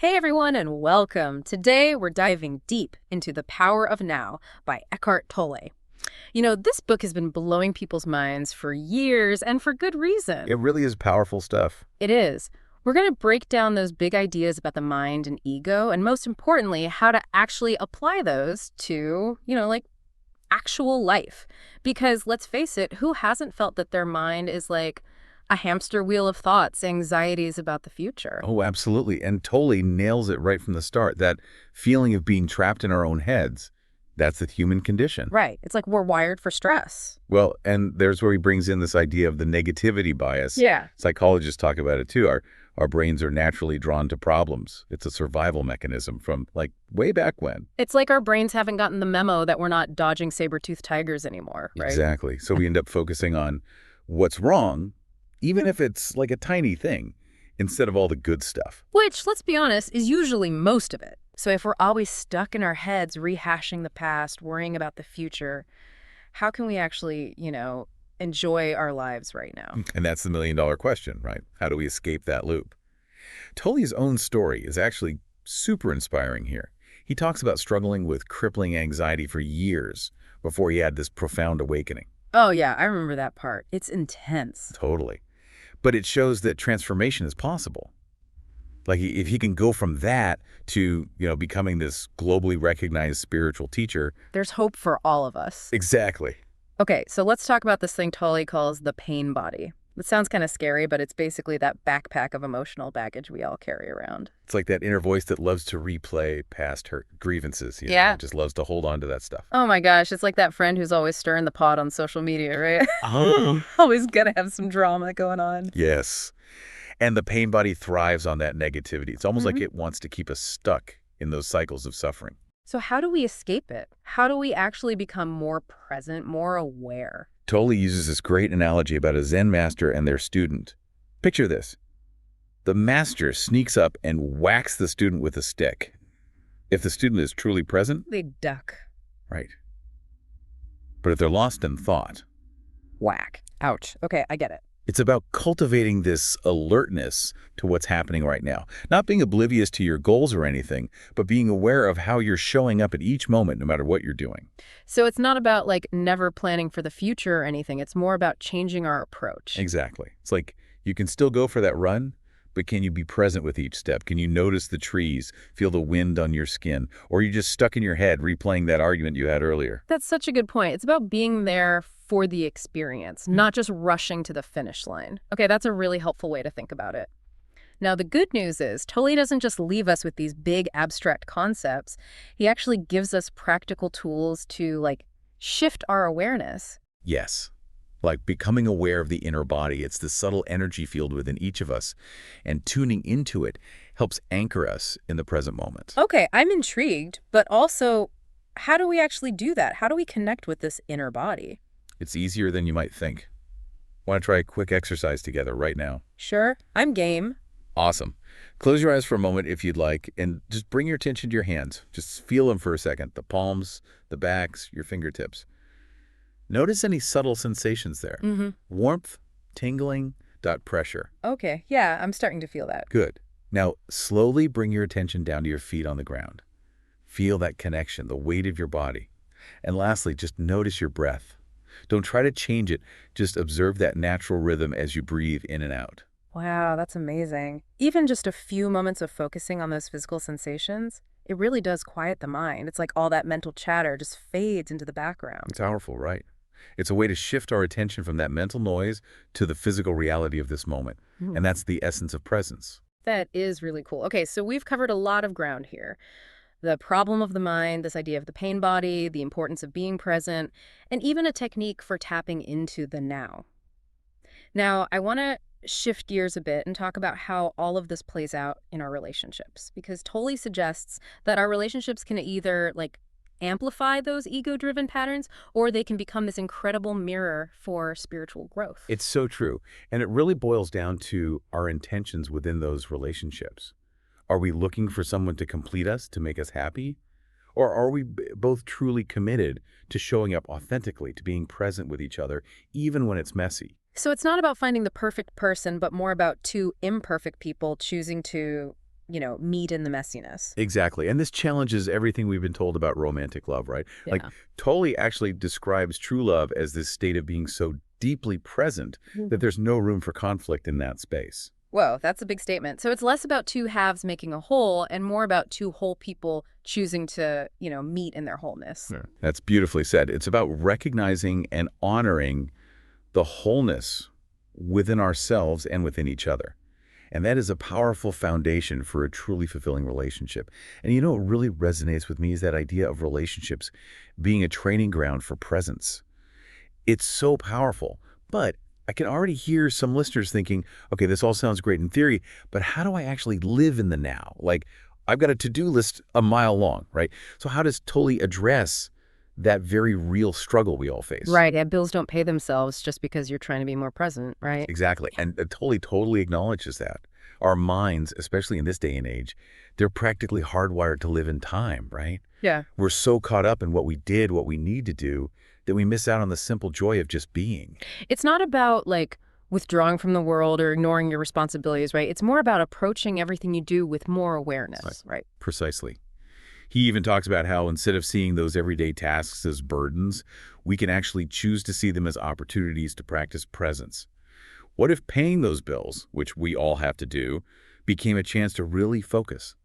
Hey everyone, and welcome. Today we're diving deep into The Power of Now by Eckhart Tolle. This book has been blowing people's minds for years, and for good It reason. really is powerful stuff. It is. We're going to break down those big ideas about the mind and ego, and most importantly, how to actually apply those to, actual life. Because let's face it, who hasn't felt that their mind is like a hamster wheel of thoughts, anxieties about the future? Oh, absolutely. And Tolle nails it right from the start. That feeling of being trapped in our own heads, that's the human condition. Right. It's like we're wired for stress. Well, and there's where he brings in this idea of the negativity bias. Yeah. Psychologists talk about it too. Our brains are naturally drawn to problems. It's a survival mechanism from like way back when. It's like our brains haven't gotten the memo that we're not dodging saber-toothed tigers anymore, right? Exactly. So we end up focusing on what's wrong, even if it's like a tiny thing, instead of all the good stuff. Which, let's be honest, is usually most of it. So if we're always stuck in our heads rehashing the past, worrying about the future, how can we actually, enjoy our lives right now? And that's the million-dollar question, right? How do we escape that loop? Tolle's own story is actually super inspiring here. He talks about struggling with crippling anxiety for years before he had this profound awakening. Oh, yeah, I remember that part. It's intense. Totally. But it shows that transformation is possible. Like if he can go from that to, becoming this globally recognized spiritual teacher. There's hope for all of us. Exactly. Okay, so let's talk about this thing Tolle calls the pain body. It sounds kind of scary, but it's basically that backpack of emotional baggage we all carry around. It's like that inner voice that loves to replay past hurt grievances. Yeah. Just loves to hold on to that stuff. Oh my gosh, it's like that friend who's always stirring the pot on social media, right? Oh. Always gonna have some drama going on. Yes. And the pain body thrives on that negativity. It's almost like it wants to keep us stuck in those cycles of suffering. So how do we escape it? How do we actually become more present, more aware? Tolle uses this great analogy about a Zen master and their student. Picture this. The master sneaks up and whacks the student with a stick. If the student is truly present, They duck. right. But if they're lost in thought, Whack. Ouch. Okay, I get it. it's about cultivating this alertness to what's happening right now. Not being oblivious to your goals or anything, but being aware of how you're showing up at each moment, no matter what you're doing. So it's not about like never planning for the future or anything. It's more about changing our approach. Exactly. It's like you can still go for that run, but can you be present with each step? Can you notice the trees, feel the wind on your skin? Or are you just stuck in your head replaying that argument you had earlier? That's such a good point. It's about being there for the experience, not just rushing to the finish line. Okay, that's a really helpful way to think about it. Now, the good news is Tolle doesn't just leave us with these big abstract concepts. He actually gives us practical tools to shift our awareness. Yes. Like becoming aware of the inner body. It's the subtle energy field within each of us. And tuning into it helps anchor us in the present moment. Okay, I'm intrigued, but also, how do we actually do that? How do we connect with this inner body? It's easier than you might think. Want to try a quick exercise together right now? Sure, I'm game. Awesome. Close your eyes for a moment if you'd like, and just bring your attention to your hands. Just feel them for a second, the palms, the backs, your fingertips. Notice any subtle sensations there. Warmth, tingling, pressure. Okay, yeah, I'm starting to feel that. Good. Now, slowly bring your attention down to your feet on the ground. Feel that connection, the weight of your body. And lastly, just notice your breath. Don't try to change it. Just observe that natural rhythm as you breathe in and out. Wow, that's amazing. Even just a few moments of focusing on those physical sensations, it really does quiet the mind. It's like all that mental chatter just fades into the background. It's powerful, right? It's a way to shift our attention from that mental noise to the physical reality of this moment. And that's the essence of presence. That is really cool. Okay, so we've covered a lot of ground here. The problem of the mind, this idea of the pain body, the importance of being present, and even a technique for tapping into the now. Now, I want to shift gears a bit and talk about how all of this plays out in our relationships, because Tolle suggests that our relationships can either amplify those ego-driven patterns, or they can become this incredible mirror for spiritual growth. It's so true. And it really boils down to our intentions within those relationships. Are we looking for someone to complete us, to make us happy? Or are we both truly committed to showing up authentically, to being present with each other, even when it's messy? So it's not about finding the perfect person, but more about two imperfect people choosing to meet in the messiness. Exactly. And this challenges everything we've been told about romantic love, right? Like, Yeah. Tolle actually describes true love as this state of being so deeply present Mhm. that there's no room for conflict in that space. Whoa, that's a big statement. So it's less about two halves making a whole and more about two whole people choosing to, meet in their wholeness. Yeah. That's beautifully said. It's about recognizing and honoring the wholeness within ourselves and within each other. And that is a powerful foundation for a truly fulfilling relationship. And what really resonates with me is that idea of relationships being a training ground for presence. It's so powerful. But I can already hear some listeners thinking, okay, this all sounds great in theory, but how do I actually live in the now? Like, I've got a to-do list a mile long, right? So how does Tolle address that very real struggle we all face? Right. Yeah, bills don't pay themselves just because you're trying to be more present, right? Exactly. And Tolle totally acknowledges that. Our minds, especially in this day and age, they're practically hardwired to live in time, right? Yeah. We're so caught up in what we did, what we need to do, that we miss out on the simple joy of just being. It's not about withdrawing from the world or ignoring your responsibilities, right? It's more about approaching everything you do with more awareness, right? Precisely. He even talks about how instead of seeing those everyday tasks as burdens, we can actually choose to see them as opportunities to practice presence. What if paying those bills, which we all have to do, became a chance to really focus?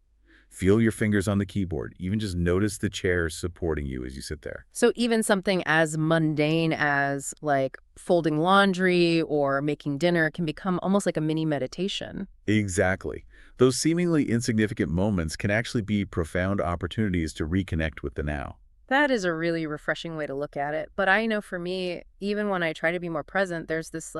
Feel your fingers on the keyboard. Even just notice the chair supporting you as you sit there. So even something as mundane as folding laundry or making dinner can become almost like a mini meditation. Exactly. Those seemingly insignificant moments can actually be profound opportunities to reconnect with the now. That is a really refreshing way to look at it. But I know for me, even when I try to be more present, there's this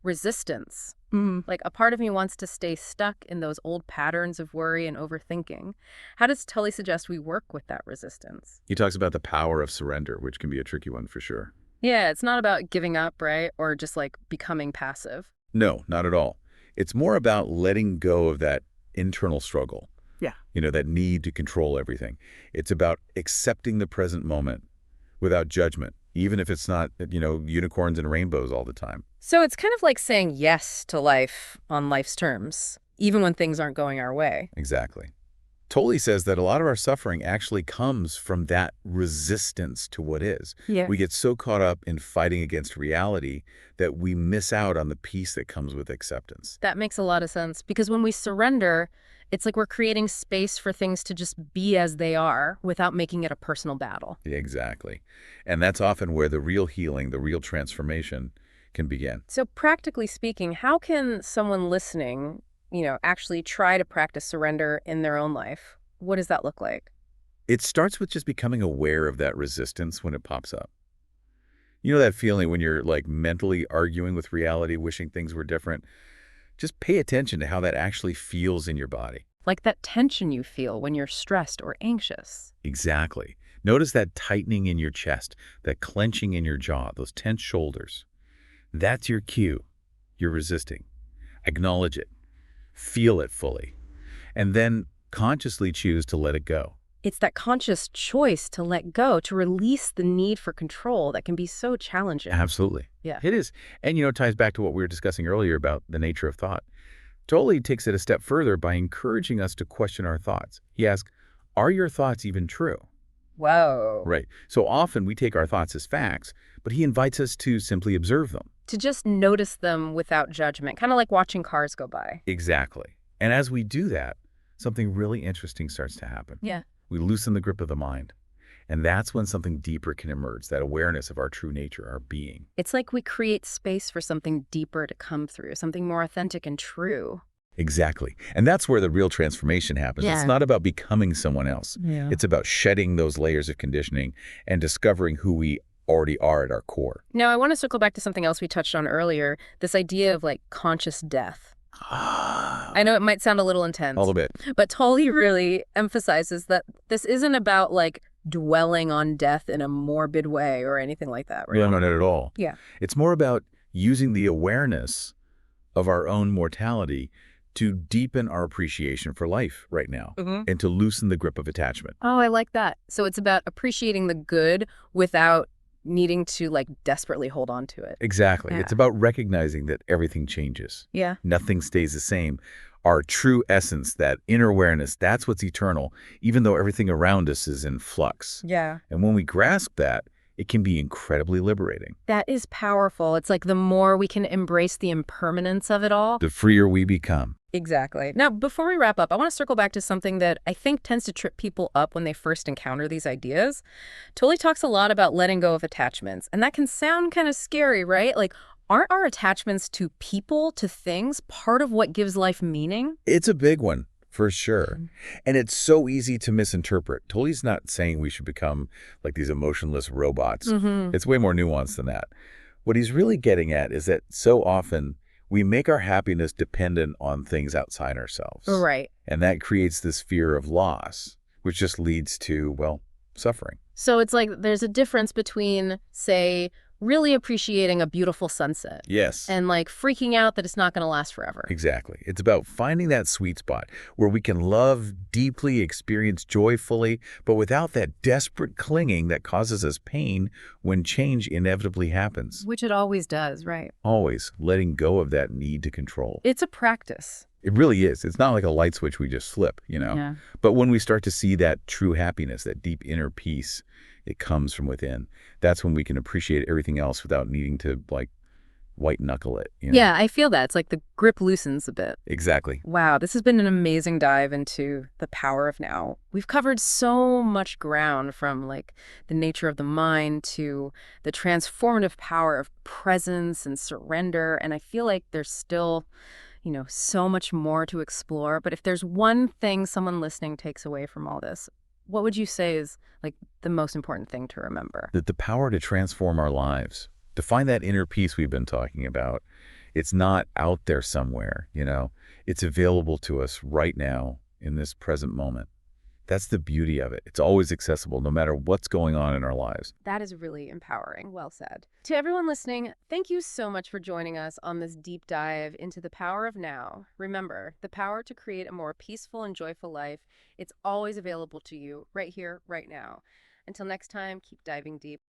resistance. Like a part of me wants to stay stuck in those old patterns of worry and overthinking. How does Tully suggest we work with that resistance? He talks about the power of surrender, which can be a tricky one for sure. Yeah, it's not about giving up, right? Or just becoming passive. No, not at all. It's more about letting go of that internal struggle. Yeah. That need to control everything. It's about accepting the present moment without judgment, even if it's not, unicorns and rainbows all the time. So it's kind of like saying yes to life on life's terms, even when things aren't going our way. Exactly. Tolle says that a lot of our suffering actually comes from that resistance to what is. Yeah. We get so caught up in fighting against reality that we miss out on the peace that comes with acceptance. That makes a lot of sense because when we surrender, it's like we're creating space for things to just be as they are without making it a personal battle. Exactly. And that's often where the real healing, the real transformation can begin. So practically speaking, how can someone listening, actually try to practice surrender in their own life? What does that look like? It starts with just becoming aware of that resistance when it pops up. You know that feeling when you're mentally arguing with reality, wishing things were different? Just pay attention to how that actually feels in your body. Like that tension you feel when you're stressed or anxious. Exactly. Notice that tightening in your chest, that clenching in your jaw, those tense shoulders. That's your cue. You're resisting. Acknowledge it. Feel it fully. And then consciously choose to let it go. It's that conscious choice to let go, to release the need for control that can be so challenging. Absolutely. Yeah. It is. And, it ties back to what we were discussing earlier about the nature of thought. Tolle takes it a step further by encouraging us to question our thoughts. He asks, are your thoughts even true? Whoa. Right. So often we take our thoughts as facts, but he invites us to simply observe them. To just notice them without judgment, kind of like watching cars go by. Exactly. And as we do that, something really interesting starts to happen. Yeah. We loosen the grip of the mind. And that's when something deeper can emerge, that awareness of our true nature, our being. It's like we create space for something deeper to come through, something more authentic and true. Exactly. And that's where the real transformation happens. Yeah. It's not about becoming someone else. Yeah. It's about shedding those layers of conditioning and discovering who we already are at our core. Now, I want to circle back to something else we touched on earlier, this idea of conscious death. I know it might sound a little intense. A little bit. But Tolle really emphasizes that this isn't about dwelling on death in a morbid way or anything like that, right? No, not at all. Yeah. It's more about using the awareness of our own mortality to deepen our appreciation for life right now and to loosen the grip of attachment. Oh, I like that. So it's about appreciating the good without needing to desperately hold on to it. Exactly. Yeah. It's about recognizing that everything changes. Yeah. Nothing stays the same. Our true essence, that inner awareness, that's what's eternal, even though everything around us is in flux. Yeah. And when we grasp that, it can be incredibly liberating. That is powerful. It's like the more we can embrace the impermanence of it all. The freer we become. Exactly. Now, before we wrap up, I want to circle back to something that I think tends to trip people up when they first encounter these ideas. Tolle talks a lot about letting go of attachments, and that can sound kind of scary, right? Like, aren't our attachments to people, to things, part of what gives life meaning? It's a big one, for sure. Mhm. And it's so easy to misinterpret. Tolle's not saying we should become like these emotionless robots. Mm-hmm. It's way more nuanced than that. What he's really getting at is that so often we make our happiness dependent on things outside ourselves. Right. And that creates this fear of loss, which just leads to, well, suffering. So it's like there's a difference between, say, really appreciating a beautiful sunset Yes. and like freaking out that it's not going to last forever. Exactly. It's about finding that sweet spot where we can love deeply, experience joy fully, but without that desperate clinging that causes us pain when change inevitably happens. Which it always does, right? Always letting go of that need to control. It's a practice. It really is. It's not like a light switch we just flip, you know? Yeah. But when we start to see that true happiness, that deep inner peace, it comes from within. That's when we can appreciate everything else without needing to, like, white knuckle it, you know? Yeah, I feel that. It's like the grip loosens a bit. Exactly. Wow, this has been an amazing dive into the power of now. We've covered so much ground, from like the nature of the mind to the transformative power of presence and surrender. And I feel like there's still, so much more to explore. But if there's one thing someone listening takes away from all this, what would you say is like the most important thing to remember? That the power to transform our lives, to find that inner peace we've been talking about, it's not out there somewhere, you know? It's available to us right now in this present moment. That's the beauty of it. It's always accessible no matter what's going on in our lives. That is really empowering. Well said. To everyone listening, thank you so much for joining us on this deep dive into the power of now. Remember, the power to create a more peaceful and joyful life, it's always available to you right here, right now. Until next time, keep diving deep.